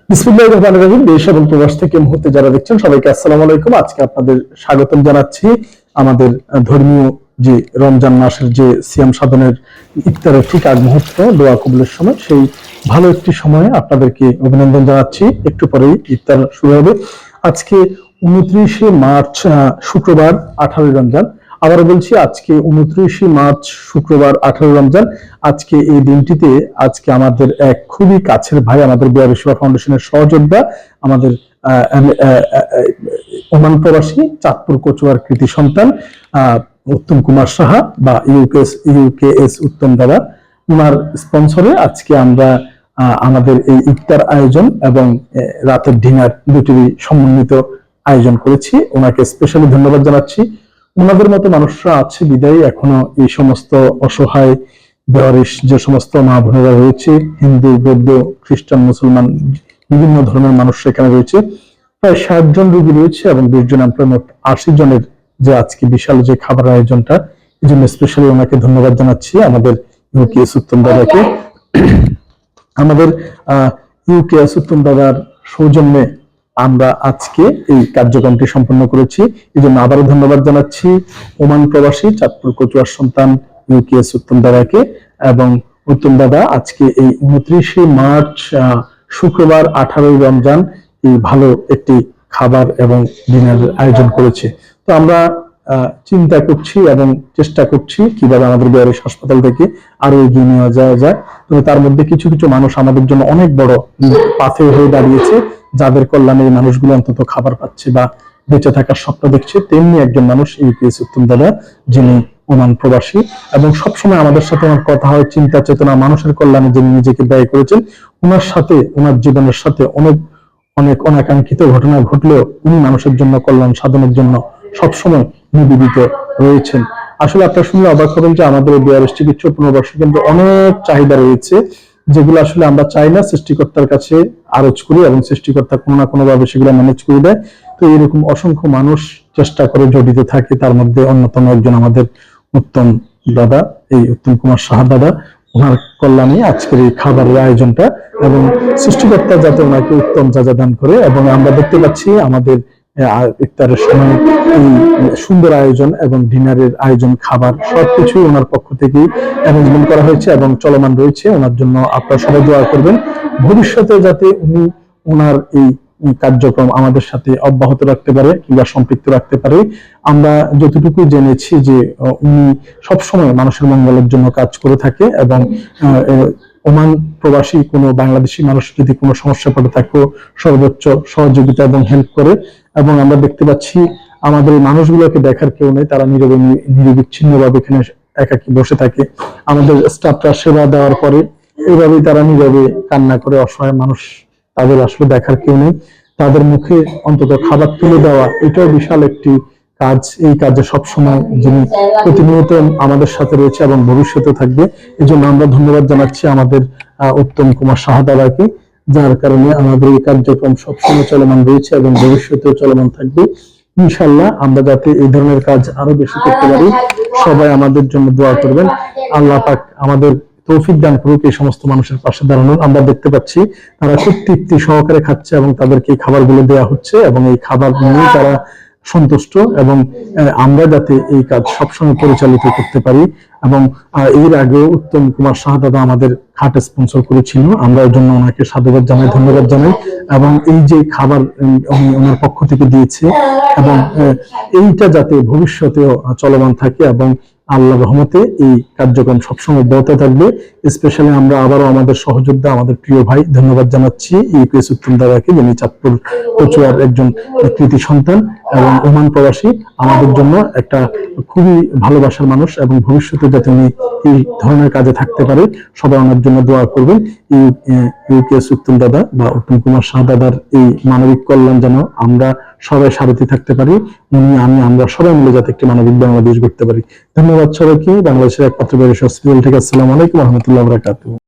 বিসমিল্লাহির রহমানির রহিম। দেশ এবং প্রবাস থেকে মুহূর্তে যারা দেখছেন সবাইকে আসসালামু আলাইকুম। আজকে আপনাদের স্বাগতম জানাচ্ছি আমাদের ধর্মীয় যে রমজান মাসের যে সিয়াম সাধনের ইফতারের ঠিক আগ মুহূর্ত দোয়া কবুলের সময়, সেই ভালো একটি সময়ে আপনাদেরকে অভিনন্দন জানাচ্ছি। একটু পরেই ইফতার শুরু হবে। আজকে 29শে মার্চ, শুক্রবার, 18 রমজান। আবারও বলছি, আজকে 29শে মার্চ শুক্রবার, 18 রমজান। আজকে এই দিনটিতে আজকে আমাদের এক খুবই কাছের ভাই, আমাদের বিয়া সেবা ফাউন্ডেশনের সহযোদ্ধা, আমাদের ওমান প্রবাসী, চাঁদপুর কচুয়ার কৃতি সন্তান উত্তম কুমার সাহা বা ইউকেএস উত্তম দাদা, ওনার স্পন্সরে আজকে আমরা আমাদের এই ইফতার আয়োজন এবং রাতের ডিনার দুটিরই সমন্বিত আয়োজন করেছি। ওনাকে স্পেশালি ধন্যবাদ জানাচ্ছি। ওনাদের মতো মানুষরা আছে বিদায়ী এখনো এই সমস্ত অসহায় বেওয়ারিশ যে সমস্ত মা বোনেরা রয়েছে, হিন্দু, বৌদ্ধ, খ্রিস্টান, মুসলমান, বিভিন্ন ধর্মের মানুষ এখানে রয়েছে। প্রায় 60 জন রোগী রয়েছে এবং 20 জন মোট 80 জনের যে আজকে বিশাল যে খাবার আয়োজনটা, এই জন্য স্পেশালি ওনাকে ধন্যবাদ জানাচ্ছি, আমাদের ইউকেএস উত্তম দাদাকে। আমাদের ইউকেএস উত্তম দাদার সৌজন্যে আমরা আজকে এই কার্যক্রমটি সম্পন্ন করেছি। এই জন্য আবারও ধন্যবাদ জানাচ্ছি ওমান প্রবাসী, চাঁদপুর কচুয়ার সন্তান ইউকেএস উত্তম দাদাকে। এবং উত্তম দাদা আজকে এই 29শে মার্চ শুক্রবার, 18 রমজান এই ভালো একটি খাবার এবং ডিনারের আয়োজন করেছে। তো আমরা চিন্তা করছি এবং চেষ্টা করছি কিভাবে আমাদের বিহারিস হাসপাতাল থেকে আরো এগিয়ে নেওয়া যায়। তবে তার মধ্যে কিছু কিছু মানুষ আমাদের জন্য অনেক বড় পাথেয় হয়ে দাঁড়িয়েছে, যাদের কল্যাণে এই মানুষগুলো অন্তত খাবার পাচ্ছে বা বেঁচে থাকার স্বপ্ন দেখছে। তেমনি একজন মানুষ ইউকেএস উত্তম দাদা, যিনি ওমান প্রবাসী এবং সবসময় আমাদের সাথে ওনার কথা হয়, চিন্তা চেতনা, মানুষের কল্যাণে যিনি নিজেকে ব্যয় করেছেন। ওনার সাথে, ওনার জীবনের সাথে অনেক অনেক অনাকাঙ্ক্ষিত ঘটনা ঘটলেও উনি মানুষের জন্য, কল্যাণ সাধনের জন্য সবসময় নিবেদিত রয়েছেন। আসলে আপনারা শুনলে অবাক হবেন যে আমাদের এই বিআরএস চিকিৎসা পুনর্বাসন কেন্দ্রে অনেক চাহিদা রয়েছে, যেগুলো আসলে আমরা চাই না, সৃষ্টিকর্তার কাছে আরজ করি এবং সৃষ্টিকর্তা কোনো না কোনো ভাবে সেগুলো ম্যানেজ করে দেয়। তো এরকম অসংখ্য মানুষ চেষ্টা করে জড়িত থাকে, তার মধ্যে অন্যতম একজন আমাদের উত্তম দাদা, এই উত্তম কুমার সাহা দাদা। ওনার কল্যাণে আজকের এই খাবারের আয়োজনটা এবং সৃষ্টিকর্তা যাতে ওনাকে উত্তম যাজা দান করে। এবং আমরা দেখতে পাচ্ছি আমাদের ইফতারের সময় এই সুন্দর আয়োজন এবং ডিনারের আয়োজন, খাবার সবকিছু ওনার পক্ষ থেকেই অ্যারেঞ্জমেন্ট করা হয়েছে এবং চলমান রয়েছে। ওনার জন্য আপনারা সবাই দোয়া করবেন, ভবিষ্যতে যাতে উনি ওনার এই কার্যক্রম আমাদের সাথে অব্যাহত রাখতে পারে কিংবা সম্পৃক্ত রাখতে পারে। আমরা যতটুকু জেনেছি যে উনি সবসময় মানুষের মঙ্গলের জন্য কাজ করে থাকে এবং ওমান প্রবাসী কোনো বাংলাদেশি মানুষ যদি কোনো সমস্যা পড়ে থাকে সর্বোচ্চ সহযোগিতা এবং হেল্প করে। এবং আমরা দেখতে পাচ্ছি আমাদের এই মানুষগুলোকে দেখার কেউ নেই, তারা নীরবে নিরবিচ্ছিন্ন ভাবে এখানে একাকী বসে থাকে। আমাদের স্টাফরা সেবা দেওয়ার পরে এইভাবেই তারা নীরবে কান্না করে, অসহায় মানুষ, তাদের আসলে দেখার কেউ নেই, তাদের মুখে অন্তত খাবার তুলে দেওয়া, এটাও বিশাল একটি কাজ। এই কাজে সবসময় যিনি প্রতিনিয়ত আমাদের সাথে রয়েছে এবং ভবিষ্যতে থাকবে, এই জন্য আমরা ধন্যবাদ জানাচ্ছি আমাদের উত্তম কুমার সাহা দাদাকে, যার কারণে আমাদের এই কার্যক্রম সবসময় চলমান রয়েছে এবং ভবিষ্যতেও চলমান থাকবে ইনশাল্লাহ। আমরা যাতে এই ধরনের কাজ আরো বেশি করতে পারি, সবাই আমাদের জন্য দোয়া করবেন। আল্লাহ পাক আমাদের তৌফিক দান করুক এই সমস্ত মানুষের পাশে দাঁড়ানোর। আমরা দেখতে পাচ্ছি তারা খুব তৃপ্তি সহকারে খাচ্ছে এবং তাদেরকে এই খাবারগুলো দেওয়া হচ্ছে এবং এই খাবার নিয়ে তারা সন্তুষ্ট। এবং আমরা যাতে এই কাজ সবসময় পরিচালিত করতে পারি। এবং এর আগে উত্তম কুমার সাহা দাদা আমাদের খাট স্পন্সর করেছিল, আমরা এর জন্য ওনাকে সাধুবাদ জানাই, ধন্যবাদ জানাই। এবং এই যে খাবার ওনার পক্ষ থেকে দিয়েছে এবং এইটা যাতে ভবিষ্যতেও চলমান থাকে এবং আল্লাহর রহমতে এই কার্যক্রম সবসময় অব্যাহত থাকবে। স্পেশালি আমরা আবারও আমাদের সহযোদ্ধা, আমাদের প্রিয় ভাই, ধন্যবাদ জানাচ্ছি ইউকেএস উত্তম দাদাকে, যিনি চাঁদপুর কচুয়ার একজন কৃতি সন্তান এবং ওমান প্রবাসী, আমাদের জন্য একটা খুবই ভালোবাসার মানুষ এবং ভবিষ্যতে যাতে উনি এই ধরনের কাজে থাকতে পারে, সবাই ওনার জন্য দোয়া করবেন। ইউকেএস উত্তম দাদা বা উত্তম কুমার শাহ দাদার এই মানবিক কল্যাণ যেন আমরা সবাই সারথি থাকতে পারি, উনি, আমি, আমরা সবাই মিলে যাতে একটি মানবিক বাংলাদেশ গড়তে পারি। ধন্যবাদ সবাইকে। বাংলাদেশের একমাত্র বিআরএস হসপিটাল থেকে আসসালামু আলাইকুম ওয়া রাহমাতুল্লাহি ওয়া বারাকাতুহু।